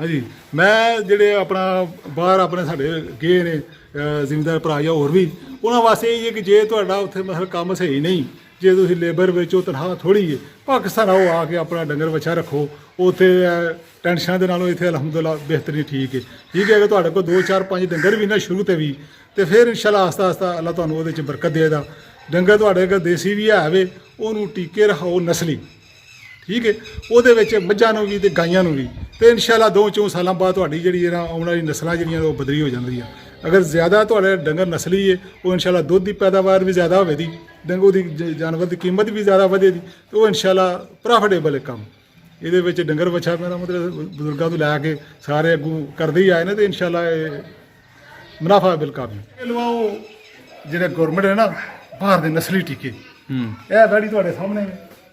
हाँ जी मैं ਜਿਹੜੇ ਆਪਣਾ ਬਾਹਰ ਆਪਣੇ ਸਾਡੇ ਗਏ ਨੇ ਜ਼ਿਮੀਂਦਾਰ ਭਰਾ ਜਾਂ ਹੋਰ ਵੀ ਉਹਨਾਂ ਵਾਸਤੇ ਇਹ ਹੈ ਕਿ ਜੇ ਤੁਹਾਡਾ ਉੱਥੇ ਮਤਲਬ ਕੰਮ ਸਹੀ ਨਹੀਂ ਜੇ ਤੁਸੀਂ ਲੇਬਰ ਵਿੱਚ ਉਹ ਤਨਖਾਹ ਥੋੜੀ ਹੈ ਪਾਕਿਸਤਾਨ ਆਓ ਆ ਕੇ ਆਪਣਾ ਡੰਗਰ ਵੱਛਾ ਰੱਖੋ ਉੱਥੇ ਟੈਨਸ਼ਨਾਂ ਦੇ ਨਾਲੋਂ ਇੱਥੇ ਅਲਹਮਦੁਲਿਲਾ ਬਿਹਤਰੀ ਠੀਕ ਹੈ ਅਗਰ ਤੁਹਾਡੇ ਕੋਲ 2 4 5 ਡੰਗਰ ਵੀ ਨਾ ਸ਼ੁਰੂ ਤੇ ਵੀ ਤੇ ਫਿਰ ਇਨਸ਼ਾਅੱਲਾ ਆਸਤਾ ਆਸਤਾ ਅੱਲਾਹ ਤੁਹਾਨੂੰ ਉਹਦੇ 'ਚ ਬਰਕਤ ਦੇਗਾ ਡੰਗਰ ਤੁਹਾਡੇ ਕੋਲ ਦੇਸੀ ਵੀ ਹੈ ਵੇ ਉਹਨੂੰ ਟੀਕੇ ਰਖਾਓ ਨਸਲੀ ਠੀਕ ਹੈ ਉਹਦੇ ਵਿੱਚ ਮੱਝਾਂ ਨੂੰ ਵੀ ਤੇ ਗਾਈਆਂ ਨੂੰ ਵੀ ਤੇ ਇਨਸ਼ਾਅੱਲਾ 2-4 ਸਾਲਾਂ ਬਾਅਦ ਤੁਹਾਡੀ ਜਿਹੜੀ ਹੈ ਨਾ ਆਉਣ ਵਾਲੀ ਨਸਲਾਂ ਜਿਹੜੀਆਂ ਉਹ ਬਦਲੀ ਹੋ ਜਾਂਦੀਆਂ ਅਗਰ ਜ਼ਿਆਦਾ ਤੁਹਾਡੇ ਡੰਗਰ ਨਸਲੀ ਹੈ ਉਹ ਇਨਸ਼ਾਅੱਲਾ ਦੁੱਧ ਦੀ ਪੈਦਾਵਾਰ ਵੀ ਜ਼ਿਆਦਾ ਹੋਵੇਗੀ ਡੰਗੂ ਦੀ ਜਾਨਵਰ ਦੀ ਕੀਮਤ ਵੀ ਜ਼ਿਆਦਾ ਵਧੇਗੀ ਤੇ ਉਹ ਇਨਸ਼ਾਅੱਲਾ ਪ੍ਰੋਫਿਟੇਬਲ ਕੰਮ ਇਹਦੇ ਵਿੱਚ ਡੰਗਰ ਵੱਛਾ ਮੇਰਾ ਮਤਲਬ ਬਜ਼ੁਰਗਾਂ ਤੋਂ ਲੈ ਕੇ ਸਾਰੇ ਅੱਗੋਂ ਕਰਦੇ ਹੀ ਆਏ ਨੇ ਤੇ ਇਨਸ਼ਾਅੱਲਾ ਇਹ ਮੁਨਾਫਾ ਬਿਲਕਾਬੀ ਲਵਾਓ ਜਿਹੜੇ ਗਵਰਨਮੈਂਟ ਹੈ ਨਾ ਬਾਹਰ ਦੇ ਨਸਲੀ ਟੀਕੇ ਇਹ ਗਾੜੀ ਤੁਹਾਡੇ ਸਾਹਮਣੇ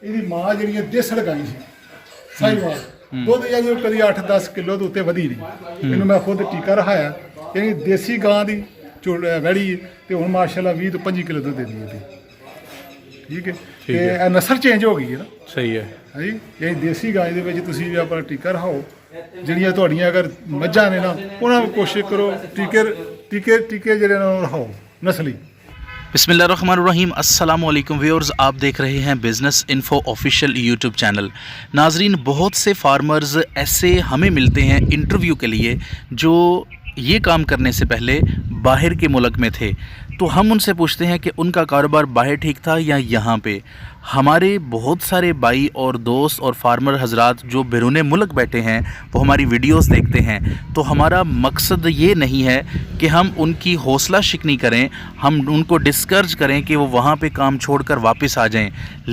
ਇਹਦੀ ਮਾਂ ਜਿਹੜੀ ਦੇਸਲ ਗਾਈ ਸੀ ਸਾਈਵਾਲ ਦੁੱਧ ਜਦੋਂ ਕਦੀ 8-10 ਕਿਲੋ ਤੋਂ ਉੱਤੇ ਵਧੀ ਨਹੀਂ ਇਹਨੂੰ ਮੈਂ ਖੁਦ ਟੀਕਾ ਰਹਾਇਆ ਇਹ ਦੇਸੀ ਗਾਂ ਦੀ ਵੈੜੀ ਤੇ ਹੁਣ ਮਾਸ਼ਾਅੱਲਾ 20 ਤੋਂ 25 ਕਿਲੋ ਦੁੱਧ ਦਿੰਦੀ ਹੈ ਠੀਕ ਹੈ ਤੇ ਇਹ ਨਸਲ ਚੇਂਜ ਹੋ ਗਈ ਹੈ ਨਾ ਸਹੀ ਹੈ ਹਾਂਜੀ ਇਹ ਦੇਸੀ ਗਾਂ ਦੇ ਵਿੱਚ ਤੁਸੀਂ ਵੀ ਆਪਣਾ ਟੀਕਾ ਰਹਾਓ ਜਿਹੜੀਆਂ ਤੁਹਾਡੀਆਂ ਅਗਰ ਮੱਝਾਂ ਨੇ ਨਾ ਉਹਨਾਂ ਨੂੰ ਕੋਸ਼ਿਸ਼ ਕਰੋ ਟੀਕੇ ਜਿਹੜੇ ਨਾਲ ਰਹਾਓ ਨਸਲੀ। बिस्मिल्लाहिर्रहमानिर्रहीम अस्सलाम वालेकुम व्यूअर्स, आप देख रहे हैं business info official YouTube channel. नाजरीन, बहुत से फार्मर्स ऐसे हमें मिलते हैं इंटरव्यू के लिए जो ये काम करने से पहले बाहर के मुल्क में थे, तो हम उनसे पूछते हैं कि उनका कारोबार बाहर ठीक था या यहाँ पे। हमारे बहुत सारे भाई और दोस्त और फार्मर हजरात जो बैरून मुल्क बैठे हैं वो हमारी वीडियोस देखते हैं, तो हमारा मकसद ये नहीं है कि हम उनकी हौसला शिकनी करें, हम उनको डिस्करेज करें कि वो वहाँ पे काम छोड़कर वापस आ जाएं,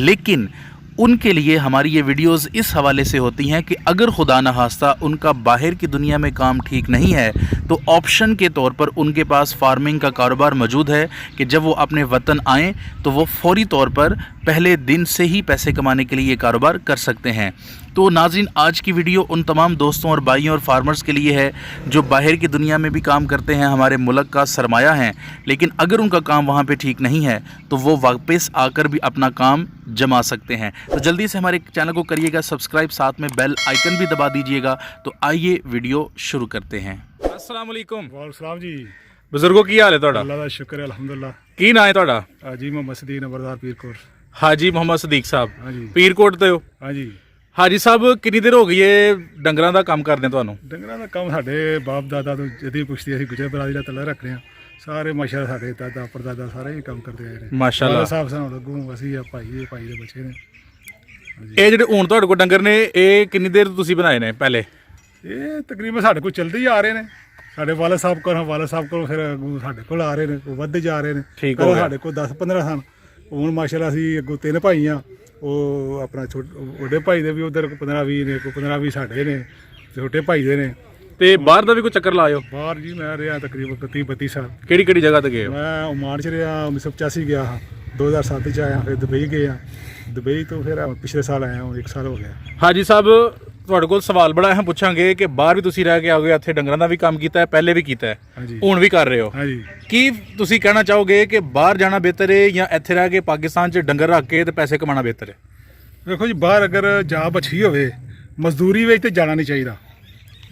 लेकिन उनके लिए हमारी ये वीडियोस इस हवाले से होती हैं कि अगर खुदा न खास्ता उनका बाहर की दुनिया में काम ठीक नहीं है तो ऑप्शन के तौर पर उनके पास फार्मिंग का कारोबार मौजूद है कि जब वो अपने वतन आएँ तो वो फौरी तौर पर पहले दिन से ही पैसे कमाने के लिए ये कारोबार कर सकते हैं। तो नाज़रीन, आज की वीडियो उन तमाम दोस्तों और भाइयों और फार्मर्स के लिए है जो बाहर की दुनिया में भी काम करते हैं, हमारे मुल्क का सरमाया हैं, लेकिन अगर उनका काम वहाँ पे ठीक नहीं है तो वो वापस आकर भी अपना काम जमा सकते हैं। तो जल्दी से हमारे चैनल को करिएगा सब्सक्राइब, साथ में बेल आइकन भी दबा दीजिएगा। तो आइए वीडियो शुरू करते हैं। अस्सलाम वालेकुम। ਵਾਲੇਕੁਮ ਜੀ ਬਜ਼ੁਰਗੋ ਕੀ ਹਾਲ ਹੈ ਤੁਹਾਡਾ? ਅੱਲਾਹ ਦਾ ਸ਼ੁਕਰ ਹੈ ਅਲਹਮਦੁਲਿਲਾ। ਕੀ ਨਾਂ ਹੈ ਤੁਹਾਡਾ? ਜੀ ਮੁਹੰਮਦ ਸਦੀਕ ਨੰਬਰਦਾਰ ਪੀਰਕੋਟ। ਹਾਜੀ ਮੁਹੰਮਦ ਸਦੀਕ ਸਾਹਿਬ ਹਾਂਜੀ ਪੀਰਕੋਟ ਤੋਂ ਹੋ? ਹਾਂਜੀ ਹਾਜੀ ਸਾਹਿਬ, ਕਿੰਨੀ ਦੇਰ ਹੋ ਗਈ ਏ ਡੰਗਰਾਂ ਦਾ ਕੰਮ ਕਰਦੇ ਤੁਹਾਨੂੰ? ਡੰਗਰਾਂ ਦਾ ਕੰਮ ਸਾਡੇ ਬਾਪ ਦਾਦਾ ਤੋਂ ਜਦੀ ਪੁੱਛਦੇ ਅਸੀਂ ਗੁਜਰ ਬਰਾਦਰੀ ਦਾ ਤਲਾ ਰੱਖਦੇ ਹਾਂ ਸਾਰੇ ਮਾਸ਼ਾਅੱਲਾ ਸਾਡੇ ਦਾਦਾ ਪੜਦਾਦਾ ਸਾਰੇ ਹੀ ਕੰਮ ਕਰਦੇ ਆਏ ਨੇ ਮਾਸ਼ਾਅੱਲਾ ਸਾਹਿਬ ਸਾਨੂੰ ਲੱਗੂ ਅਸੀਂ ਆ ਭਾਈ ਦੇ ਬੱਚੇ ਨੇ। ਇਹ ਜਿਹੜੇ ਹੁਣ ਤੁਹਾਡੇ ਕੋਲ ਡੰਗਰ ਨੇ ਇਹ ਕਿੰਨੀ ਦੇਰ ਤੋਂ ਤੁਸੀਂ ਬਣਾਏ ਨੇ ਪਹਿਲੇ? ਇਹ ਤਕਰੀਬਨ ਸਾਡੇ ਕੋਲ ਚੱਲਦੇ ਹੀ ਆ ਰਹੇ ਨੇ, ਸਾਡੇ ਵਾਲਾ ਸਾਹਿਬ ਕੋਲ ਫਿਰ ਅੱਗੋਂ ਸਾਡੇ ਕੋਲ ਆ ਰਹੇ ਨੇ, ਉਹ ਵੱਧਦੇ ਜਾ ਰਹੇ ਨੇ। ਠੀਕ ਹੋ ਗਿਆ। ਸਾਡੇ ਕੋਲ 10-15 ਸਨ, ਹੁਣ ਮਾਸ਼ਾਅੱਲਾ ਅਸੀਂ ਅੱਗੋਂ 3 ਭਾਈ ਆ, ਉਹ ਆਪਣਾ ਵੱਡੇ ਭਾਈ ਦੇ ਵੀ ਉਧਰ 15-20 ਨੇ, ਕੋਈ 15-20 ਸਾਡੇ ਨੇ, ਛੋਟੇ ਭਾਈ ਦੇ ਨੇ। ਤੇ ਬਾਹਰ ਦਾ ਵੀ ਕੋਈ ਚੱਕਰ ਲਾਇਓ? ਬਾਹਰ ਜੀ ਮੈਂ ਰਿਹਾ ਤਕਰੀਬਨ 30-32 ਸਾਲ। ਕਿਹੜੀ ਜਗ੍ਹਾ ਤੇ ਗਏ ਹੋ? ਮੈਂ ਓਮਾਨ 'ਚ ਰਿਹਾ, 1985 ਗਿਆ ਹਾਂ, 2007 'ਚ ਆਇਆ, ਫਿਰ ਦੁਬਈ ਗਏ ਆ, ਦੁਬਈ ਤੋਂ ਫਿਰ ਪਿਛਲੇ ਸਾਲ ਆਇਆ, ਹੁਣ 1 ਸਾਲ ਹੋ ਗਿਆ। ਹਾਜੀ ਸਾਹਿਬ, ਤੁਹਾਡੇ ਕੋਲ ਸਵਾਲ ਬੜਾ ਅਹਿਮ ਪੁੱਛਾਂਗੇ ਕਿ ਬਾਹਰ ਵੀ ਤੁਸੀਂ ਰਹਿ ਕੇ ਆਓਗੇ, ਇੱਥੇ ਡੰਗਰਾਂ ਦਾ ਵੀ ਕੰਮ ਕੀਤਾ ਹੈ, ਪਹਿਲੇ ਵੀ ਕੀਤਾ ਹੈ, ਹਾਂਜੀ ਹੁਣ ਵੀ ਕਰ ਰਹੇ ਹੋ। ਹਾਂਜੀ ਕੀ ਤੁਸੀਂ ਕਹਿਣਾ ਚਾਹੋਗੇ ਕਿ ਬਾਹਰ ਜਾਣਾ ਬਿਹਤਰ ਹੈ ਜਾਂ ਇੱਥੇ ਰਹਿ ਕੇ ਪਾਕਿਸਤਾਨ 'ਚ ਡੰਗਰ ਰੱਖ ਕੇ ਤੇ ਪੈਸੇ ਕਮਾਉਣਾ ਬਿਹਤਰ ਹੈ? ਦੇਖੋ ਜੀ, ਬਾਹਰ ਅਗਰ ਜਾਬ ਅੱਛੀ ਹੋਵੇ ਮਜ਼ਦੂਰੀ ਵਿੱਚ ਤੇ ਜਾਣਾ ਨਹੀਂ ਚਾਹੀਦਾ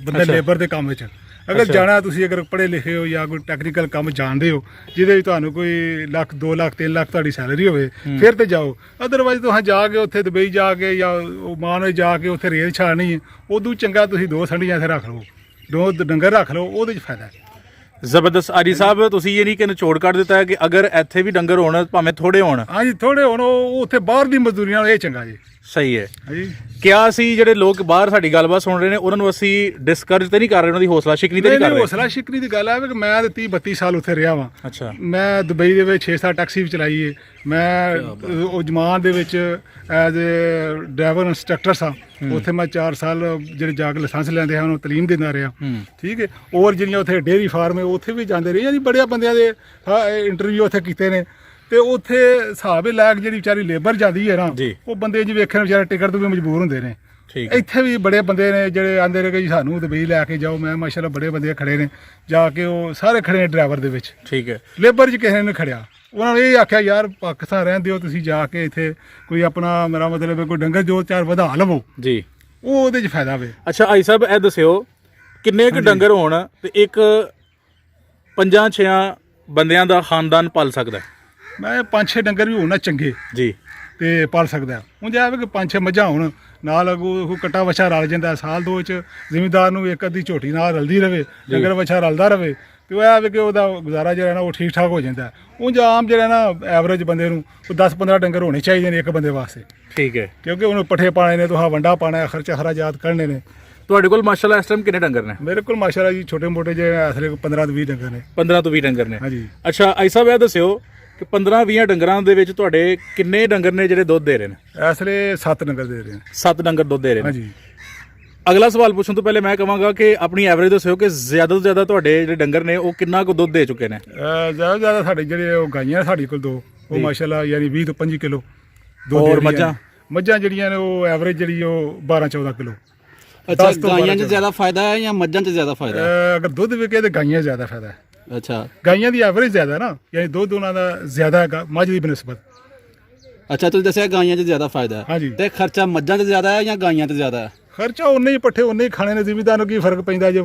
ਬੰਦਾ, ਲੇਬਰ ਦੇ ਕੰਮ ਵਿੱਚ ਅਗਰ ਜਾਣਾ, ਤੁਸੀਂ ਅਗਰ ਪੜ੍ਹੇ ਲਿਖੇ ਹੋ ਜਾਂ ਕੋਈ ਟੈਕਨੀਕਲ ਕੰਮ ਜਾਣਦੇ ਹੋ ਜਿਹਦੇ ਵਿੱਚ ਤੁਹਾਨੂੰ ਕੋਈ 1 ਲੱਖ 2 ਲੱਖ 3 ਲੱਖ ਤੁਹਾਡੀ ਸੈਲਰੀ ਹੋਵੇ ਫਿਰ ਤੇ ਜਾਓ। ਅਦਰਵਾਈਜ਼ ਤੁਸੀਂ ਜਾ ਕੇ ਉੱਥੇ ਦੁਬਈ ਜਾ ਕੇ ਜਾਂ ਓਮਾਨ ਜਾ ਕੇ ਉੱਥੇ ਰੇਲ ਛਾੜਨੀ ਹੈ, ਉਦੋਂ ਚੰਗਾ ਤੁਸੀਂ 2 ਸੰਡੀਆਂ ਇੱਥੇ ਰੱਖ ਲਓ, 2 ਡੰਗਰ ਰੱਖ ਲਓ, ਉਹਦੇ 'ਚ ਫਾਇਦਾ ਹੈ। ਜ਼ਬਰਦਸਤ। ਆਜੀ ਸਾਹਿਬ, ਤੁਸੀਂ ਇਹ ਨਹੀਂ ਕਿ ਨਿਚੋੜ ਕੱਢ ਦਿੱਤਾ ਹੈ ਕਿ ਅਗਰ ਇੱਥੇ ਵੀ ਡੰਗਰ ਹੋਣ ਭਾਵੇਂ ਥੋੜੇ ਹੋਣ? ਹਾਂਜੀ ਥੋੜੇ ਹੋਣ, ਉਹ ਉੱਥੇ ਬਾਹਰ ਦੀ ਮਜ਼ਦੂਰੀ ਨਾਲ ਇਹ ਚੰਗਾ ਜੀ। ਸਹੀ ਹੈ। ਹਾਂਜੀ ਕਿਆ ਅਸੀਂ ਜਿਹੜੇ ਲੋਕ ਬਾਹਰ ਸਾਡੀ ਗੱਲਬਾਤ ਸੁਣ ਰਹੇ ਨੇ ਉਹਨਾਂ ਨੂੰ ਅਸੀਂ ਡਿਸਕਰੇਜ ਤੇ ਨਹੀਂ ਕਰ ਰਹੇ, ਉਹਨਾਂ ਦੀ ਹੌਸਲਾ ਸ਼ਿਕਨੀ ਤੇ ਨਹੀਂ ਕਰ ਰਹੇ? ਹੌਸਲਾ ਸ਼ਿਕਨੀ ਦੀ ਗੱਲ ਹੈ ਕਿ ਮੈਂ 30-32 ਸਾਲ ਉੱਥੇ ਰਿਹਾ ਵਾਂ। ਅੱਛਾ। ਮੈਂ ਦੁਬਈ ਦੇ ਵਿੱਚ 6-7 ਟੈਕਸੀ ਵੀ ਚਲਾਈ ਹੈ, ਮੈਂ ਉਜਮਾਨ ਦੇ ਵਿੱਚ ਐਜ਼ ਏ ਡਰਾਈਵਰ ਇੰਸਟਰਕਟਰ ਸਾਂ, ਉੱਥੇ ਮੈਂ 4 ਸਾਲ ਜਿਹੜੇ ਜਾ ਕੇ ਲਾਇਸੈਂਸ ਲੈਂਦੇ ਹਨ ਉਹ ਤਾਲੀਮ ਦਿੰਦਾ ਰਿਹਾ। ਠੀਕ ਹੈ। ਔਰ ਜਿਹੜੀਆਂ ਉੱਥੇ ਡੇਅਰੀ ਫਾਰਮ ਹੈ ਉੱਥੇ ਵੀ ਜਾਂਦੇ ਰਹੇ, ਯਾਨੀ ਬੜਿਆ ਬੰਦਿਆਂ ਦੇ ਇੰਟਰਵਿਊ ਉੱਥੇ ਕੀਤੇ ਨੇ, ਤੇ ਉੱਥੇ ਹਿਸਾਬ ਲਾਇਕ ਜਿਹੜੀ ਵਿਚਾਰੀ ਲੇਬਰ ਜਾਂਦੀ ਹੈ ਨਾ, ਉਹ ਬੰਦੇ ਜੀ ਵੇਖਣ ਵਿਚਾਰੇ ਟਿਕਟ ਤੋਂ ਵੀ ਮਜਬੂਰ ਹੁੰਦੇ ਨੇ। ਇੱਥੇ ਵੀ ਬੜੇ ਬੰਦੇ ਨੇ ਜਿਹੜੇ ਆਂਦੇ ਨੇ ਕਿ ਜੀ ਸਾਨੂੰ ਦੁਬਈ ਲੈ ਕੇ ਜਾਓ, ਮੈਂ ਮਾਸ਼ਾਅੱਲਾ ਬੜੇ ਬੰਦੇ ਖੜੇ ਨੇ ਜਾ ਕੇ, ਉਹ ਸਾਰੇ ਖੜੇ ਨੇ ਡਰਾਈਵਰ ਦੇ ਵਿੱਚ। ਠੀਕ ਹੈ। ਲੇਬਰ 'ਚ ਕਿਸੇ ਨੇ ਖੜਿਆ, ਉਹਨਾਂ ਨੇ ਇਹ ਆਖਿਆ ਯਾਰ ਪਾਕਿਸਤਾਨ ਰਹਿੰਦੇ ਹੋ ਤੁਸੀਂ, ਜਾ ਕੇ ਇੱਥੇ ਕੋਈ ਆਪਣਾ, ਮੇਰਾ ਮਤਲਬ ਕੋਈ ਡੰਗਰ 2-4 ਵਧਾ ਲਵੋ ਜੀ, ਉਹ ਉਹਦੇ 'ਚ ਫਾਇਦਾ ਵੇ। ਅੱਛਾ ਆਈ ਸਾਹਿਬ, ਇਹ ਦੱਸਿਓ ਕਿੰਨੇ ਕੁ ਡੰਗਰ ਹੋਣ ਤੇ ਇੱਕ 5-6 ਬੰਦਿਆਂ ਦਾ ਖਾਨਦਾਨ ਪਾਲ ਸਕਦਾ ਹੈ? ਮੈਂ 5-6 ਡੰਗਰ ਵੀ ਹੋਣ ਨਾ ਚੰਗੇ ਜੀ ਤੇ ਪਾਲ ਸਕਦਾ। ਹੁਣ ਜੇ ਆਵੇ ਕਿ 5-6 ਮੱਝਾਂ ਹੋਣ ਨਾਲ ਉਹ ਕੱਟਾ ਵਛਾ ਰਲ ਜਾਂਦਾ, ਸਾਲ ਦੋ ਚ ਜ਼ਿਮੀਂਦਾਰ ਨੂੰ ਇੱਕ ਅੱਧੀ ਝੋਟੀ ਨਾਲ ਰਲਦੀ ਰਵੇ, ਡੰਗਰ ਵਛਾ ਰਲਦਾ ਰਵੇ, ਤੇ ਉਹ ਆਵੇ ਕਿ ਉਹਦਾ ਗੁਜ਼ਾਰਾ ਜਿਹੜਾ ਨਾ ਉਹ ਠੀਕ ਠਾਕ ਹੋ ਜਾਂਦਾ। ਉਂਝ ਆਮ ਜਿਹੜਾ ਨਾ ਐਵਰੇਜ ਬੰਦੇ ਨੂੰ ਉਹ 10-15 ਡੰਗਰ ਹੋਣੇ ਚਾਹੀਦੇ ਨੇ ਇੱਕ ਬੰਦੇ ਵਾਸਤੇ, ਠੀਕ ਹੈ। ਕਿਉਂਕਿ ਉਹਨੂੰ ਪੱਠੇ ਪਾਣੇ ਨੇ, ਤੁਹਾਂ ਵੰਡਾ ਪਾਣਾ ਹੈ, ਖਰਚਾ ਖਰਾਜਾਤ ਕਰਨੇ ਨੇ। ਤੁਹਾਡੇ ਕੋਲ ਮਾਸ਼ਾਅੱਲਾ ਇਸ ਟਾਈਮ ਕਿੰਨੇ ਡੰਗਰ ਨੇ? ਮੇਰੇ ਕੋਲ ਮਾਸ਼ਾਅੱਲਾ ਜੀ ਛੋਟੇ ਮੋਟੇ ਜਿਹੇ ਅਸਲੇ 15 ਤੋਂ 20 ਡੰਗਰ ਨੇ। 15 ਤੋਂ 20 ਡੰਗਰ ਨੇ। ਹਾਂਜੀ। ਅੱਛਾ ਆਈ ਸਾਹਿਬ ਇਹ ਦੱਸਿਓ ਕਿ 15-20 ਡੰਗਰਾਂ ਦੇ ਵਿੱਚ ਤੁਹਾਡੇ ਕਿੰਨੇ ਡੰਗਰ ਨੇ ਜਿਹੜੇ ਦੁੱਧ ਦੇ ਰਹੇ ਨੇ? ਅਸਲੇ 7 ਡੰਗਰ ਦੇ ਰਹੇ ਨੇ। 7 ਡੰਗਰ ਦੁੱਧ ਦੇ ਰਹੇ ਨੇ। ਹਾਂਜੀ। ਅਗਲਾ ਸਵਾਲ ਪੁੱਛਣ ਤੋਂ ਪਹਿਲੇ ਮੈਂ ਕਹਾਂਗਾ ਕਿ ਆਪਣੀ ਐਵਰੇਜ ਦੱਸਿਓ ਕਿ ਜ਼ਿਆਦਾ ਤੋਂ ਜ਼ਿਆਦਾ ਤੁਹਾਡੇ ਜਿਹੜੇ ਡੰਗਰ ਨੇ ਉਹ ਕਿੰਨਾ ਕੁ ਦੁੱਧ ਦੇ ਚੁੱਕੇ ਨੇ? ਜ਼ਿਆਦਾ ਜ਼ਿਆਦਾ ਸਾਡੇ ਜਿਹੜੇ ਉਹ ਗਾਈਆਂ ਸਾਡੇ ਕੋਲ 2 ਉਹ ਮਾਸ਼ਾਅੱਲਾ ਯਾਨੀ 20 ਤੋਂ 25 ਕਿਲੋ ਦੁੱਧ ਔਰ ਦੇ ਰਹੀਆਂ ਮੱਝਾਂ? ਨੇ। ਮੱਝਾਂ ਜਿਹੜੀਆਂ ਨੇ ਉਹ ਐਵਰੇਜ ਜਿਹੜੀ ਉਹ 12-14 ਕਿਲੋ। ਅੱਛਾ 10 ਤੋਂ ਗਾਈਆਂ 'ਚ 12 ਜ਼ਿਆਦਾ ਫਾਇਦਾ ਹੈ ਜਾਂ ਮੱਝਾਂ 'ਚ ਜ਼ਿਆਦਾ ਫਾਇਦਾ ਹੈ? ਅਗਰ ਦੁੱਧ ਵਿਕੇ ਤੇ ਗਾਈਆਂ ਜ਼ਿਆਦਾ ਫਾਇਦਾ ਹੈ। ਅੱਛਾ ਗਾਈਆਂ ਦੀ ਐਵਰੇਜ ਜ਼ਿਆਦਾ ਨਾ, ਯਾਨੀ ਦੁੱਧ ਉਹਨਾਂ ਦਾ ਜ਼ਿਆਦਾ ਹੈਗਾ ਮੱਝ ਦੀ ਬਨਿਸਬਤ। ਅੱਛਾ ਤੁਸੀਂ ਦੱਸਿਆ ਗਾਈਆਂ 'ਚ ਜ਼ਿਆਦਾ ਫਾਇਦਾ ਹੈ ਹਾਂਜੀ। ਤੇ ਖਰਚਾ ਮੱਝਾਂ 'ਚ ਜ਼ਿਆਦਾ ਹੈ ਜਾਂ ਗਾਈਆਂ 'ਚ ਜ਼ਿਆਦਾ ਹੈ? ਖਰਚਾ ਉਨੇ ਹੀ ਪੱਠੇ ਉਨੇ ਹੀ ਖਾਣੇ ਨੇ, ਜ਼ਿਮੀਦਾਰ ਨੂੰ ਕੀ ਫਰਕ ਪੈਂਦਾ ਜੇ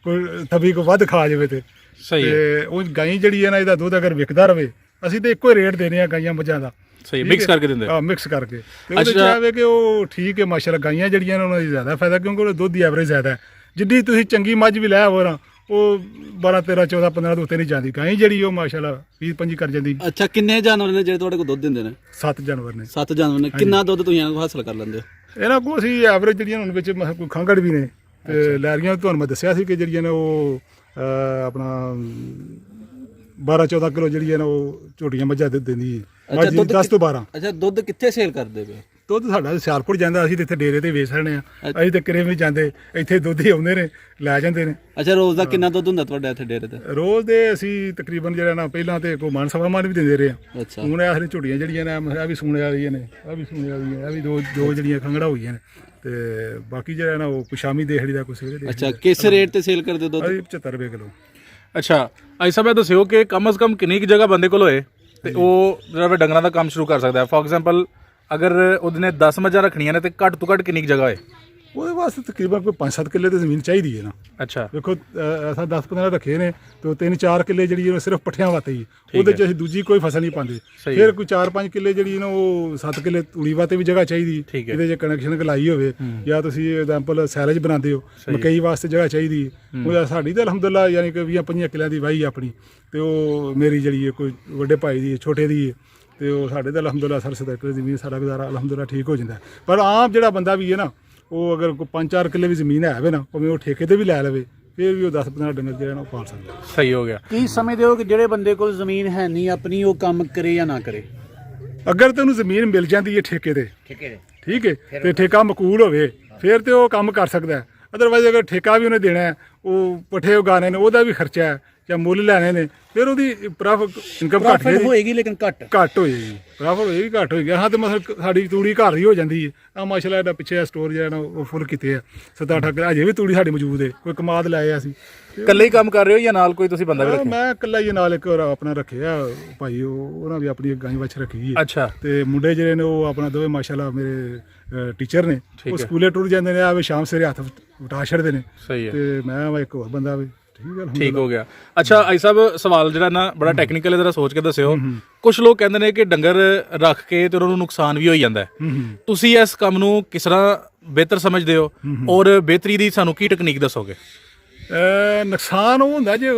ਕੋਈ ਤਵੀ ਕੋ ਵੱਧ ਖਾ ਜਾਵੇ ਤੇ। ਸਹੀ ਹੈ। ਤੇ ਉਹ ਗਾਈ ਜਿਹੜੀ ਹੈ ਨਾ ਇਹਦਾ ਦੁੱਧ ਅਗਰ ਵਿਕਦਾ ਰਵੇ, ਅਸੀਂ ਤੇ ਇੱਕੋ ਹੀ ਰੇਟ ਦੇਣੇ ਆ ਗਾਈਆਂ ਮੱਝਾਂ ਦਾ। ਸਹੀ ਮਿਕਸ ਕਰਕੇ ਦਿੰਦੇ? ਹਾਂ ਮਿਕਸ ਕਰਕੇ। ਤੇ ਉਹਦੇ ਚ ਅੱਛਾ। ਆਵੇ ਕਿ ਉਹ ਠੀਕ ਹੈ ਮਾਸ਼ਾਅੱਲਾ ਗਾਈਆਂ ਜਿਹੜੀਆਂ ਨੇ ਉਹਨਾਂ ਦੀ ਜ਼ਿਆਦਾ ਫਾਇਦਾ, ਕਿਉਂਕਿ ਉਹਦੇ ਦੁੱਧ ਦੀ ਐਵਰੇਜ ਜ਼ਿਆਦਾ ਹੈ। ਜਿੱਡੀ ਤੁਸੀਂ ਚੰਗੀ ਮੱਝ ਵੀ ਲੈ ਆਵੋ ਨਾ ਉਹ 12-13-14-15 ਤੋਂ ਉੱਤੇ ਨਹੀਂ ਜਾਂਦੀ। ਗਾਈ ਜਿਹੜੀ ਉਹ ਮਾਸ਼ਾਅੱਲਾ 20-25 ਕਰ ਜਾਂਦੀ। ਅੱਛਾ ਕਿੰਨੇ ਜਾਨਵਰ ਨੇ ਜਿਹੜੇ ਤੁਹਾਡੇ ਕੋਲ ਦੁੱਧ ਦਿੰਦੇ ਨੇ? 7 ਜਾਨਵਰ ਨੇ। 7 ਜਾਨਵਰ ਨੇ। ਕਿੰਨਾ ਦੁੱਧ ਤੁਸੀਂ ਇਹਨਾਂ ਕੋਲ ਹਾਸਲ ਕਰ ਲੈਂਦੇ ਹੋ? ਇਹਨਾਂ ਕੋਲ ਅਸੀਂ ਐਵਰੇਜ ਜਿਹੜੀਆਂ ਹੁਣ ਵਿੱਚ ਕੋਈ ਖੰਗੜ ਵੀ ਨੇ ਤੇ ਲੈਰੀਆਂ ਤੁਹਾਨੂੰ ਮੈਂ ਦੱਸਿਆ ਸੀ ਕਿ ਜਿਹੜੀਆਂ ਨੇ ਉਹ ਆਪਣਾ 12-14 ਕਿਲੋ ਜਿਹੜੀਆਂ ਨੇ ਉਹ ਝੋਟੀਆਂ ਮੱਝਾਂ ਦਿੰਦੀ ਹੈ। ਮੱਝ 10 ਤੋਂ 12। ਅੱਛਾ ਦੁੱਧ ਕਿੱਥੇ ਸੇਲ ਕਰਦੇ ਪਏ? ਦੁੱਧ ਸਾਡਾ ਸਿਆਲਕੋਟ ਜਾਂਦਾ, ਅਸੀਂ ਤੇ ਇੱਥੇ ਡੇਰੇ ਤੇ ਵੇਚ ਰਹੇ ਆ। ਅਸੀਂ ਤੇ ਕਿਰੇ ਵੀ ਜਾਂਦੇ, ਇੱਥੇ ਦੁੱਧ ਹੀ ਆਉਂਦੇ ਨੇ ਲੈ ਜਾਂਦੇ ਨੇ। ਅੱਛਾ ਰੋਜ਼ ਦਾ ਕਿੰਨਾ ਦੁੱਧ ਹੁੰਦਾ ਤੁਹਾਡੇ ਇੱਥੇ ਡੇਰੇ ਤੇ? ਰੋਜ਼ ਦੇ ਅਸੀਂ ਤਕਰੀਬਨ ਜਿਹੜਾ ਨਾ ਪਹਿਲਾਂ ਤੇ ਕੋਈ ਮਨ ਸਵਾ ਮਨ ਵੀ ਦਿੰਦੇ ਰਹੇ ਆ। ਅੱਛਾ ਹੁਣ ਇਹ ਝੋਟੀਆਂ ਜਿਹੜੀਆਂ ਨੇ ਇਹ ਵੀ ਸੂਣੇ ਵਾਲੀਆਂ ਨੇ, ਇਹ ਵੀ ਸੂਣੇ ਵਾਲੀਆਂ, ਇਹ ਵੀ ਦੋ ਜਿਹੜੀਆਂ ਖੰਗੜਾ ਹੋਈਆਂ ਨੇ। ਤੇ ਬਾਕੀ ਜਿਹੜਾ ਨਾ ਉਹ ਸ਼ਾਮੀ ਦੇਖ ਲਈਦਾ, ਕੋਈ ਸਵੇਰੇ ਦੇਖ ਅੱਛਾ ਕਿਸ ਰੇਟ ਤੇ ਸੇਲ ਕਰਦੇ ਹੋ ਦੁੱਧ? ਅਸੀਂ 75 ਰੁਪਏ ਕਿਲੋ। ਅੱਛਾ ਆਈ ਸਾਹਿਬ ਇਹ ਦੱਸਿਓ ਕਿ ਕਮ ਸੇ ਕਮ ਕਿੰਨੀ ਕੁ ਜਗ੍ਹਾ ਬੰਦੇ ਕੋਲ ਹੋਏ ਤੇ ਉਹ ਜਿਹੜਾ ਡੰਗਰਾਂ ਦਾ ਕੰਮ ਸ਼ੁਰੂ ਕਰ ਸਕਦਾ ਹੈ? ਫੋਰ ਐਗਜ਼ਾਮਪਲ ਅਗਰ ਉਹਨੇ 10 ਮੱਝਾਂ ਰੱਖਣੀਆਂ ਨੇ ਤੇ ਘੱਟ ਤੋਂ ਘੱਟ ਕਿੰਨੀ ਕੁ ਜਗ੍ਹਾ ਹੈ? ਉਹਦੇ ਵਾਸਤੇ ਤਕਰੀਬਨ ਕੋਈ 5-7 ਕਿੱਲੇ ਤੇ ਜ਼ਮੀਨ ਚਾਹੀਦੀ ਹੈ ਨਾ। ਅੱਛਾ ਦੇਖੋ ਅਸਾਂ 10-15 ਰੱਖੇ ਨੇ ਤੇ 3-4 ਕਿੱਲੇ ਜਿਹੜੀ ਉਹ ਸਿਰਫ ਪੱਠਿਆਂ ਵਾਸਤੇ ਹੀ, ਉਹਦੇ ਚ ਅਸੀਂ ਦੂਜੀ ਕੋਈ ਫਸਲ ਨਹੀਂ ਪਾਉਂਦੇ। ਫਿਰ ਕੋਈ 4-5 ਕਿੱਲੇ ਜਿਹੜੀ ਨਾ ਉਹ 7 ਕਿੱਲੇ ਤੂੜੀ ਵਾਸਤੇ ਵੀ ਜਗ੍ਹਾ ਚਾਹੀਦੀ, ਇਹਦੇ ਚ ਕਨੈਕਸ਼ਨ ਲਾਈ ਹੋਵੇ, ਜਾਂ ਤੁਸੀਂ ਐਗਜ਼ਾਮਪਲ ਸੈਲੇਜ ਬਣਾਉਂਦੇ ਹੋ ਮਕਈ ਵਾਸਤੇ ਜਗ੍ਹਾ ਚਾਹੀਦੀ। ਉਹ ਸਾਡੀ ਤਾਂ ਅਲਹਮਦੁਲਿਲਾ ਯਾਨੀ ਕਿ 20-25 ਕਿੱਲਿਆਂ ਦੀ ਵਾਹੀ ਆਪਣੀ, ਤੇ ਉਹ ਮੇਰੀ ਜਿਹੜੀ ਹੈ ਕੋਈ ਵੱਡੇ ਭਾਈ ਦੀ ਛੋਟੇ ਦੀ ਹੈ, ਤੇ ਉਹ ਸਾਡੇ ਤਾਂ ਅਲਹਮਦੁਲਿਲਾ ਸਰਸਦਾ ਜ਼ਮੀਨ ਸਾਡਾ ਗੁਜ਼ਾਰਾ ਅਲਹਮਦੁਲਿਲਾ ਠੀਕ ਹੋ ਜਾਂਦਾ। ਪਰ ਆਮ ਜਿਹੜਾ ਬੰਦਾ ਵੀ ਹੈ ਨਾ ਉਹ ਅਗਰ ਕੋਈ 5-4 ਕਿੱਲੇ ਵੀ ਜ਼ਮੀਨ ਹੈ ਨਾ, ਭਾਵੇਂ ਉਹ ਠੇਕੇ ਤੇ ਵੀ ਲੈ ਲਵੇ, ਫਿਰ ਵੀ ਉਹ 10-15 ਡੰਗਰ ਜਿਹੜਾ ਨਾ ਉਹ ਪਾਲ ਸਕਦਾ। ਸਹੀ ਹੋ ਗਿਆ। ਕੀ ਸਮਝਦੇ ਹੋ ਕਿ ਜਿਹੜੇ ਬੰਦੇ ਕੋਲ ਜ਼ਮੀਨ ਹੈ ਨਹੀਂ ਆਪਣੀ, ਉਹ ਕੰਮ ਕਰੇ ਜਾਂ ਨਾ ਕਰੇ? ਅਗਰ ਤੈਨੂੰ ਜ਼ਮੀਨ ਮਿਲ ਜਾਂਦੀ ਹੈ ਠੇਕੇ ਤੇ, ਠੀਕ ਹੈ, ਤੇ ਠੇਕਾ ਮਕੂਲ ਹੋਵੇ, ਫਿਰ ਤੇ ਉਹ ਕੰਮ ਕਰ ਸਕਦਾ ਹੈ। ਅਦਰਵਾਈਜ਼ ਅਗਰ ਠੇਕਾ ਵੀ ਉਹਨੇ ਦੇਣਾ ਹੈ, ਉਹ ਪੱਠੇ ਉਗਾਣੇ ਨੇ, ਉਹਦਾ ਵੀ ਖਰਚਾ ਹੈ, ਜਾਂ ਮੁੱਲ ਲੈਣੇ ਨੇ, ਫਿਰ ਉਹਦੀ ਇਨਕਮ ਘੱਟ ਹੋਏਗੀ ਲੇਕਿਨ ਘੱਟ ਹੋਏਗੀ। ਪ੍ਰੋਫਿਟ ਹੋਏਗੀ ਘੱਟ ਹੋਏਗੀ। ਹਾਂ ਤੇ ਮਤਲਬ ਸਾਡੀ ਤੂੜੀ ਘਰ ਹੀ ਹੋ ਜਾਂਦੀ ਹੈ। ਆ ਮਾਸ਼ਾਅੱਲਾ ਇਹਦਾ ਪਿੱਛੇ ਸਟੋਰ ਜਿਹੜਾ ਨਾ ਉਹ ਫੁੱਲ ਕੀਤੇ ਆ 7-8 ਕਿੱਲੇ, ਅਜੇ ਵੀ ਤੂੜੀ ਸਾਡੀ ਮੌਜੂਦ ਹੈ। ਕੋਈ ਕਮਾਦ ਲਾਇਆ ਅਸੀਂ। ਇਕੱਲੇ ਹੀ ਕੰਮ ਕਰ ਰਹੇ ਹੋ ਜਾਂ ਨਾਲ ਕੋਈ ਤੁਸੀਂ ਬੰਦਾ ਵੀ ਰੱਖਿਆ? ਮੈਂ ਇਕੱਲਾ ਹੀ ਨਾਲ ਇੱਕ ਆਪਣਾ ਰੱਖਿਆ ਭਾਈ, ਉਹਨਾਂ ਵੀ ਆਪਣੀ ਗਾਂ ਵੱਛ ਰੱਖੀ ਹੈ। ਅੱਛਾ। ਤੇ ਮੁੰਡੇ ਜਿਹੜੇ ਨੇ ਉਹ ਆਪਣਾ ਦੋਵੇਂ ਮਾਸ਼ਾਅੱਲਾ ਮੇਰੇ ਟੀਚਰ ਨੇ, ਉਹ ਸਕੂਲੇ ਟੁਰ ਜਾਂਦੇ ਨੇ, ਆ ਵੀ ਸ਼ਾਮ ਸਵੇਰੇ ਹੱਥ ਵਟਾ ਛੱਡਦੇ ਨੇ। ਸਹੀ ਹੈ। ਤੇ ਮੈਂ ਇੱਕ ਹੋਰ ਬੰਦਾ ਵੀ ਠੀਕ ਹੋ ਗਿਆ। ਅੱਛਾ ਆਈ ਸਾਹਿਬ ਸਵਾਲ ਜਿਹੜਾ ਨਾ ਬੜਾ ਟੈਕਨੀਕਲ ਹੈ, ਜਰਾ ਸੋਚ ਕੇ ਦੱਸਿਓ। ਕੁਝ ਲੋਕ ਕਹਿੰਦੇ ਨੇ ਕਿ ਡੰਗਰ ਰੱਖ ਕੇ ਤੇ ਉਹਨਾਂ ਨੂੰ ਨੁਕਸਾਨ ਵੀ ਹੋ ਜਾਂਦਾ ਹੈ। ਤੁਸੀਂ ਇਸ ਕੰਮ ਨੂੰ ਕਿਸ ਤਰ੍ਹਾਂ ਬਿਹਤਰ ਸਮਝਦੇ ਹੋ ਔਰ ਬਿਹਤਰੀ ਦੀ ਸਾਨੂੰ ਕੀ ਟੈਕਨੀਕ ਦੱਸੋਗੇ? ਨੁਕਸਾਨ ਉਹ ਹੁੰਦਾ ਜੇ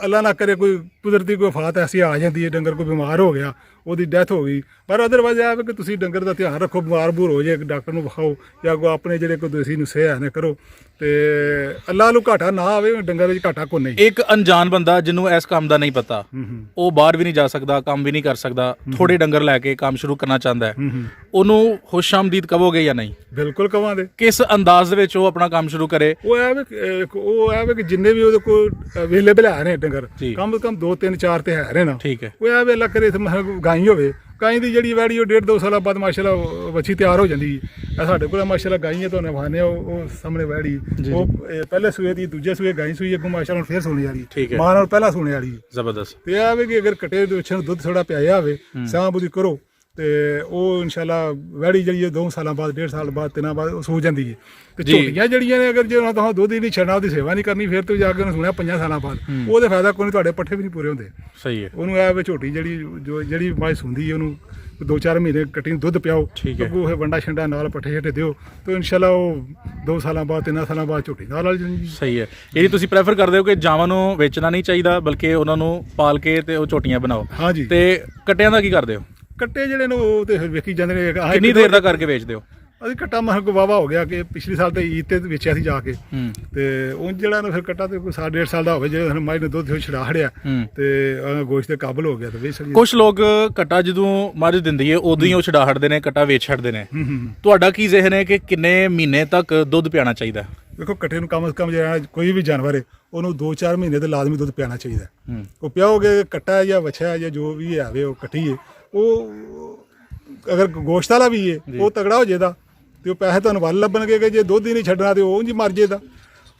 ਅੱਲਾ ਨਾ ਕਰੇ ਕੋਈ ਕੁਦਰਤੀ ਕੋਈ ਆਫਤ ਐਸੀ ਆ ਜਾਂਦੀ ਹੈ, ਡੰਗਰ ਕੋਈ ਬਿਮਾਰ ਹੋ ਗਿਆ, ਉਹਦੀ ਡੈਥ ਹੋ ਗਈ। ਪਰ ਅਦਰਵਾਈਜ਼ ਇਹ ਹੈ ਕਿ ਤੁਸੀਂ ਡੰਗਰ ਦਾ ਧਿਆਨ ਰੱਖੋ, ਬਿਮਾਰ ਬੂਰ ਹੋ ਜਾਏ ਡਾਕਟਰ ਨੂੰ ਵਿਖਾਓ, ਜਾਂ ਕੋਈ ਆਪਣੇ ਜਿਹੜੇ ਕੋਈ ਦੇਸੀ ਨੁਸਖੇ ਹਨ ਕਰੋ, ਤੇ ਅੱਲਾ ਨੂੰ ਘਾਟਾ ਨਾ ਆਵੇ, ਡੰਗਰ ਵਿੱਚ ਘਾਟਾ ਕੋਈ ਨਹੀਂ। ਇੱਕ ਅਣਜਾਣ ਬੰਦਾ ਜਿਹਨੂੰ ਇਸ ਕੰਮ ਦਾ ਨਹੀਂ ਪਤਾ, ਉਹ ਬਾਹਰ ਵੀ ਨਹੀਂ ਜਾ ਸਕਦਾ, ਕੰਮ ਵੀ ਨਹੀਂ ਕਰ ਸਕਦਾ, ਥੋੜੇ ਡੰਗਰ ਲੈ ਕੇ ਕੰਮ ਸ਼ੁਰੂ ਕਰਨਾ ਚਾਹੁੰਦਾ ਹੈ, ਉਹਨੂੰ ਖੁਸ਼ਆਮਦੀਦ ਕਹੋਗੇ ਜਾਂ ਨਹੀਂ? ਬਿਲਕੁਲ ਕਵਾਂਗੇ। ਕਿਸ ਅੰਦਾਜ਼ ਦੇ ਵਿੱਚ ਉਹ ਆਪਣਾ ਕੰਮ ਸ਼ੁਰੂ ਕਰੇ? ਉਹ ਹੈ ਕਿ ਜਿੰਨੇ ਵੀ ਉਹਦੇ ਕੋਲ ਅਵੇਲੇਬਲ ਹੈ ਨੇ ਡੰਗਰ, ਕਮ ਤੋਂ ਕਮ 2-3-4 ਤੇ ਹੈ ਨਾ। ਠੀਕ ਹੈ। ਉਹ ਇਹ ਵੇ ਅੱਲਾ ਕਰੇ ਗਾਈ ਹੋਵੇ, ਗਾਈ ਦੀ ਜਿਹੜੀ ਵੈੜੀ ਉਹ 1.5-2 ਸਾਲਾਂ ਬਾਅਦ ਮਾਸ਼ਾਅੱਲਾ ਵੱਛੀ ਤਿਆਰ ਹੋ ਜਾਂਦੀ ਹੈ। ਸਾਡੇ ਕੋਲ ਮਾਸ਼ਾਅੱਲਾ ਗਾਈਆਂ ਤੁਹਾਨੂੰ ਵਿਖਾਉਂਦੇ ਆ, ਉਹ ਸਾਹਮਣੇ ਵੈੜੀ ਉਹ ਪਹਿਲੇ ਸੂਏ ਦੀ, ਦੂਜੇ ਸੂਏ ਗਾਈ ਸੂਈ, ਅੱਗੋਂ ਮਾਸ਼ਾਅੱਲਾ ਫੇਰ ਸੂਣੇ ਵਾਲੀ, ਮਾਂ ਨਾਲ ਪਹਿਲਾਂ ਸੂਣੇ ਵਾਲੀ। ਜ਼ਬਰਦਸਤ। ਤੇ ਇਹ ਵੇ ਕਿ ਅਗਰ ਕਟੇ ਦੇ ਵਿੱਚ ਦੁੱਧ ਥੋੜਾ ਪਿਆਇਆ ਹੋਵੇ, ਸਾਂਭ ਉਹਦੀ ਕਰੋ, ਤੇ ਉਹ ਇਨਸ਼ਾਅੱਲਾ ਵੈੜੀ ਜਿਹੜੀ 2 ਸਾਲਾਂ ਬਾਅਦ 1.5 ਸਾਲ ਬਾਅਦ 3 ਬਾਅਦ ਉਹ ਸੂ ਜਾਂਦੀ ਹੈ ਤੇ ਜੀ। ਝੋਟੀਆਂ ਜਿਹੜੀਆਂ ਨੇ ਅਗਰ ਜੇ ਉਹਨਾਂ ਤੋਂ ਦੁੱਧ ਹੀ ਨਹੀਂ ਛੱਡਣਾ ਉਹਦੀ ਸੇਵਾ ਨਹੀਂ ਕਰਨੀ ਫਿਰ ਤੁਸੀਂ ਜਾ ਕੇ ਉਹਨੂੰ ਸੁਣਿਆ 5 ਸਾਲਾਂ ਬਾਅਦ ਉਹਦੇ ਫਾਇਦਾ ਕੋਈ ਨਹੀਂ, ਤੁਹਾਡੇ ਪੱਠੇ ਵੀ ਨਹੀਂ ਪੂਰੇ ਹੁੰਦੇ। ਸਹੀ ਹੈ। ਉਹਨੂੰ ਇਹ ਵੀ ਝੋਟੀ ਜਿਹੜੀ ਮੱਝ ਸੁੰਦੀ ਹੈ ਉਹਨੂੰ 2-4 ਮਹੀਨੇ ਕੱਟੀ ਨੂੰ ਦੁੱਧ ਪਿਆਓ, ਠੀਕ ਹੈ। ਅੱਗੋਂ ਫਿਰ ਵੰਡਾ ਛੰਡਾ ਨਾਲ ਪੱਠੇ ਛੱਟੇ ਦਿਓ ਤੇ ਇਨਸ਼ਾਅੱਲਾ ਉਹ 2 ਸਾਲਾਂ ਬਾਅਦ 3 ਸਾਲਾਂ ਬਾਅਦ ਝੋਟੀ ਨਾਲ ਆ ਜਾਂਦੀ। ਸਹੀ ਹੈ। ਇਹਦੀ ਤੁਸੀਂ ਪ੍ਰੈਫਰ ਕਰਦੇ ਹੋ ਕਿ ਜਾਵਾਂ ਨੂੰ ਵੇਚਣਾ ਨਹੀਂ ਚਾਹੀਦਾ ਬਲਕਿ ਉਹਨਾਂ ਨੂੰ ਪਾਲ ਕੇ ਤੇ ਉਹ ਝੋਟੀਆਂ ਬਣਾਓ। ਹਾਂਜੀ। ਤੇ ਕੱਟਿਆਂ ਦਾ ਕੀ ਕਰਦੇ ਹੋ? ਕੱਟੇ ਜਿਹੜੇ ਨੇ ਉਹ ਤੇ ਫਿਰ ਵੇਖੀ ਜਾਂਦੇ ਨੇ। ਆਹ ਕਿੰਨੀ ਇੱਕ ਦੇਰ ਦਾ ਕਰਕੇ ਵੇਚਦੇ ਹੋ? ਅਸੀਂ ਕੱਟਾ ਮਹਾਂ ਕੋ ਵਾਵਾ ਹੋ ਗਿਆ ਕਿ ਪਿਛਲੇ ਸਾਲ ਤੇ ਈਦ ਤੇ ਵੇਚਿਆ ਸੀ ਜਾ ਕੇ ਤੇ ਉਹ ਜਿਹੜਾ ਨਾ ਫਿਰ ਕੱਟਾ ਤੇ ਕੋਈ 1.5 ਸਾਲ ਦਾ ਹੋਵੇ ਜੇ ਮੱਝ ਨੇ ਦੁੱਧ ਛੜਾ ਹੜਿਆ ਤੇ ਗੋਸ਼ਤ ਦੇ ਕਾਬਲ ਹੋ ਗਿਆ ਤੇ ਵੇਚ ਸਕਦੀ। ਕੁਝ ਲੋਕ ਕੱਟਾ ਜਦੋਂ ਮੱਝ ਦਿੰਦੀ ਹੈ ਉਦੋਂ ਹੀ ਉਹ ਛਡਾ ਹਟਦੇ ਨੇ, ਕੱਟਾ ਵੇਚ ਛੱਡਦੇ ਨੇ। ਤੁਹਾਡਾ ਕੀ ਜ਼ਿਹਨ ਹੈ ਕਿ ਕਿੰਨੇ ਮਹੀਨੇ ਤੱਕ ਦੁੱਧ ਪਿਆਣਾ ਚਾਹੀਦਾ? ਦੇਖੋ ਕੱਟੇ ਨੂੰ ਕਮ ਸੇ ਕਮ ਜਿਹੜਾ ਕੋਈ ਵੀ ਜਾਨਵਰ ਹੈ ਉਹਨੂੰ 2-4 ਮਹੀਨੇ ਤੇ ਲਾਜ਼ਮੀ ਦੁੱਧ ਪਿਆਣਾ ਚਾਹੀਦਾ। ਉਹ ਪਿਆਓਗੇ ਕੱਟਾ ਜਾਂ ਵੱਛਾ ਜਾਂ ਜੋ ਵੀ ਆਵੇ ਉਹ ਕੱਟੀ ਹੈ ਉਹ ਅਗਰ ਗੋਸ਼ਤ ਵਾਲਾ ਵੀ ਹੈ ਉਹ ਤਗੜਾ ਹੋ ਜਾਏਦਾ ਤੇ ਉਹ ਪੈਸੇ ਤੁਹਾਨੂੰ ਵੱਲ ਲੱਭਣਗੇ ਕਿ ਜੇ ਦੁੱਧ ਹੀ ਨਹੀਂ ਛੱਡਣਾ ਤੇ ਉਹ ਉਂਝ ਹੀ ਮਰ ਜਾਏਦਾ।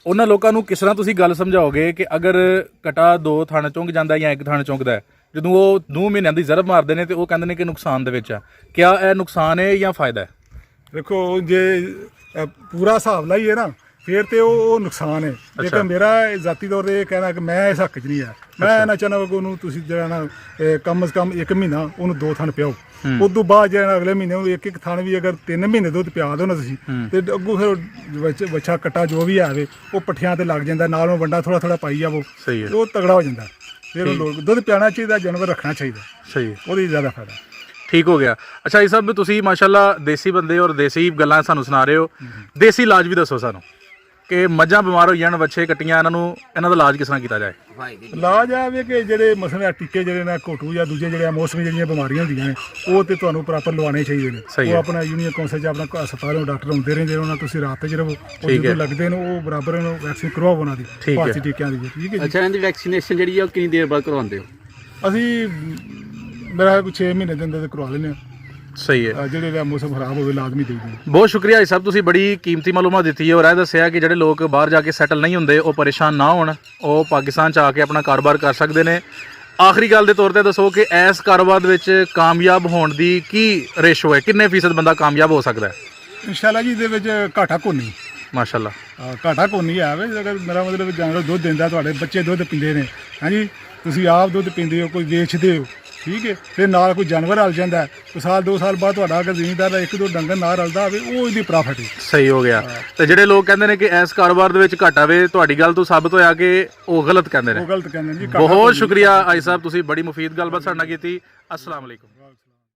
ਉਹਨਾਂ ਲੋਕਾਂ ਨੂੰ ਕਿਸ ਤਰ੍ਹਾਂ ਤੁਸੀਂ ਗੱਲ ਸਮਝਾਓਗੇ ਕਿ ਅਗਰ ਕਟਾ 2 ਥਣ ਚੁੰਗ ਜਾਂਦਾ ਜਾਂ 1 ਥਣ ਚੁੰਗਦਾ ਹੈ, ਜਦੋਂ ਉਹ 2 ਮਹੀਨਿਆਂ ਦੀ ਜ਼ਰਬ ਮਾਰਦੇ ਨੇ ਤੇ ਉਹ ਕਹਿੰਦੇ ਨੇ ਕਿ ਨੁਕਸਾਨ ਦੇ ਵਿੱਚ ਆ, ਕਿਆ ਇਹ ਨੁਕਸਾਨ ਹੈ ਜਾਂ ਫਾਇਦਾ ਹੈ? ਦੇਖੋ ਜੇ ਪੂਰਾ ਹਿਸਾਬ ਲਾਈਏ ਨਾ ਫਿਰ ਤੇ ਉਹ ਨੁਕਸਾਨ ਹੈ। ਲੇਕਿਨ ਮੇਰਾ ਜ਼ਾਤੀ ਤੌਰ ਤੇ ਇਹ ਕਹਿਣਾ ਕਿ ਮੈਂ ਇਸ ਹੱਕ 'ਚ ਨਹੀਂ ਆ। ਮੈਂ ਨਾ ਚਾਹੁੰਦਾ ਕਿ ਉਹਨੂੰ ਤੁਸੀਂ ਜਿਹੜਾ ਨਾ ਕਮ ਸੇ ਕਮ 1 ਮਹੀਨਾ ਉਹਨੂੰ 2 ਥਣ ਪਿਆਓ, ਉਸ ਤੋਂ ਬਾਅਦ ਜਿਹੜਾ ਅਗਲੇ ਮਹੀਨੇ ਉਹਨੂੰ 1-1 ਥਣ ਵੀ ਅਗਰ 3 ਮਹੀਨੇ ਦੁੱਧ ਪਿਆ ਦੋ ਨਾ ਤੁਸੀਂ ਤੇ ਅੱਗੋਂ ਫਿਰ ਬੱਚਾ ਕੱਟਾ ਜੋ ਵੀ ਆਵੇ ਉਹ ਪੱਠਿਆਂ ਤੇ ਲੱਗ ਜਾਂਦਾ, ਨਾਲ ਉਹ ਵੰਡਾ ਥੋੜਾ ਪਾਈ ਜਾਵੋ ਸਹੀ ਹੈ। ਉਹ ਤਗੜਾ ਹੋ ਜਾਂਦਾ। ਫਿਰ ਉਹ ਲੋਕ ਦੁੱਧ ਪਿਆਣਾ ਚਾਹੀਦਾ, ਜਾਨਵਰ ਰੱਖਣਾ ਚਾਹੀਦਾ, ਸਹੀ ਹੈ। ਉਹਦੀ ਜ਼ਿਆਦਾ ਫਾਇਦਾ। ਠੀਕ ਹੋ ਗਿਆ। ਅੱਛਾ, ਇਹ ਸਭ ਤੁਸੀਂ ਮਾਸ਼ਾਅੱਲਾ ਦੇਸੀ ਬੰਦੇ ਔਰ ਦੇਸੀ ਗੱਲਾਂ ਸਾਨੂੰ ਸੁਣਾ ਰਹੇ ਹੋ। ਦੇਸੀ ਇਲਾਜ ਵੀ ਦੱਸੋ ਸਾਨੂੰ ਕਿ ਮੱਝਾਂ ਬਿਮਾਰ ਹੋ ਜਾਣ, ਵੱਛੇ ਕੱਟੀਆਂ, ਇਹਨਾਂ ਦਾ ਇਲਾਜ ਕਿਸ ਤਰ੍ਹਾਂ ਕੀਤਾ ਜਾਏ? ਇਲਾਜ ਆਵੇ ਕਿ ਜਿਹੜੇ ਮਸਲੇ ਟੀਕੇ ਜਿਹੜੇ ਨੇ ਘੋਟੂ ਜਾਂ ਦੂਜੇ ਜਿਹੜੇ ਮੌਸਮੀ ਜਿਹੜੀਆਂ ਬਿਮਾਰੀਆਂ ਹੁੰਦੀਆਂ ਨੇ ਉਹ ਤੇ ਤੁਹਾਨੂੰ ਪ੍ਰੋਪਰ ਲਵਾਉਣੇ ਚਾਹੀਦੇ ਨੇ। ਉਹ ਆਪਣਾ ਯੂਨੀਅਨ ਕੌਂਸਲ 'ਚ ਆਪਣਾ ਹਸਪਤਾਲੋਂ ਡਾਕਟਰ ਹੁੰਦੇ ਰਹਿੰਦੇ, ਉਹਨਾਂ ਤੁਸੀਂ ਰਾਤ 'ਚ ਰਹੋ, ਉਹ ਜਦੋਂ ਲੱਗਦੇ ਨੇ ਉਹ ਬਰਾਬਰ ਉਹਨੂੰ ਵੈਕਸੀਨ ਕਰਵਾਓ ਉਹਨਾਂ ਦੀ ਭਾਰਤੀ ਟੀਕਿਆਂ ਦੀ। ਠੀਕ ਹੈ ਜੀ। ਅੱਛਾ, ਇਹਨਾਂ ਦੀ ਵੈਕਸੀਨੇਸ਼ਨ ਜਿਹੜੀ ਆ ਉਹ ਕਿੰਨੀ ਦੇਰ ਬਾਅਦ ਕਰਵਾਉਂਦੇ ਹੋ? ਅਸੀਂ ਮੇਰਾ ਕੋਈ 6 ਮਹੀਨੇ ਦੇ ਅੰਦਰ ਕਰਵਾ ਲੈਂਦੇ ਹਾਂ। ਸਹੀ ਹੈ। ਜਿਹੜੇ ਮੌਸਮ ਖਰਾਬ ਹੋਵੇ ਲਾਜ਼ਮੀ ਦੇਈਦੀ। ਬਹੁਤ ਸ਼ੁਕਰੀਆ ਜੀ ਸਾਹਿਬ, ਤੁਸੀਂ ਬੜੀ ਕੀਮਤੀ ਮਾਲੂਮਾਤ ਦਿੱਤੀ ਹੈ ਔਰ ਇਹ ਦੱਸਿਆ ਕਿ ਜਿਹੜੇ ਲੋਕ ਬਾਹਰ ਜਾ ਕੇ ਸੈਟਲ ਨਹੀਂ ਹੁੰਦੇ ਉਹ ਪਰੇਸ਼ਾਨ ਨਾ ਹੋਣ, ਉਹ ਪਾਕਿਸਤਾਨ 'ਚ ਆ ਕੇ ਆਪਣਾ ਕਾਰੋਬਾਰ ਕਰ ਸਕਦੇ ਨੇ। ਆਖਰੀ ਗੱਲ ਦੇ ਤੌਰ ਤੇ ਦੱਸੋ ਕਿ ਇਸ ਕਾਰੋਬਾਰ ਦੇ ਵਿੱਚ ਕਾਮਯਾਬ ਹੋਣ ਦੀ ਕੀ ਰੇਸ਼ੋ ਹੈ? ਕਿੰਨੇ ਫੀਸਦ ਬੰਦਾ ਕਾਮਯਾਬ ਹੋ ਸਕਦਾ ਹੈ? ਇਨਸ਼ਾਅੱਲਾ ਜੀ ਇਹਦੇ ਵਿੱਚ ਘਾਟਾ ਕੋਈ ਨਹੀਂ। ਮਾਸ਼ਾਅੱਲਾ। ਘਾਟਾ ਕੋਈ ਨਹੀਂ ਆਵੇ। ਅਗਰ ਮੇਰਾ ਮਤਲਬ ਜਾਨਵਰ ਦੁੱਧ ਦਿੰਦਾ, ਤੁਹਾਡੇ ਬੱਚੇ ਦੁੱਧ ਪੀਂਦੇ ਨੇ, ਹਾਂਜੀ ਤੁਸੀਂ ਆਪ ਦੁੱਧ ਪੀਂਦੇ ਹੋ, ਕੋਈ ਵੇਚਦੇ ਹੋ, ਠੀਕ ਹੈ, ਫਿਰ ਨਾਲ ਕੋਈ ਜਾਨਵਰ ਰਲ ਜਾਂਦਾ, ਕੋਈ ਸਾਲ 2 ਸਾਲ ਬਾਅਦ ਤੁਹਾਡਾ ਅਗਰ ਜ਼ਿਮੀਂਦਾਰ ਦਾ 1-2 ਡੰਗਰ ਨਾਲ ਰਲਦਾ ਹੋਵੇ ਉਹ ਇਹਦੀ ਪ੍ਰਾਫਿਟ ਹੈ। ਸਹੀ ਹੋ ਗਿਆ। ਤੇ ਜਿਹੜੇ ਲੋਕ ਕਹਿੰਦੇ ਨੇ ਕਿ ਇਸ ਕਾਰੋਬਾਰ ਦੇ ਵਿੱਚ ਘਾਟਾ ਵੇ, ਤੁਹਾਡੀ ਗੱਲ ਤੋਂ ਸਾਬਤ ਹੋਇਆ ਕਿ ਉਹ ਗਲਤ ਕਹਿੰਦੇ ਨੇ। ਉਹ ਗਲਤ ਕਹਿੰਦੇ ਨੇ ਜੀ। ਬਹੁਤ ਸ਼ੁਕਰੀਆ ਆਈ ਸਾਹਿਬ, ਤੁਸੀਂ ਬੜੀ ਮੁਫੀਦ ਗੱਲਬਾਤ ਸਾਡੇ ਨਾਲ ਕੀਤੀ। ਅਸਲਾਮ ਅਲੈਕੁਮ।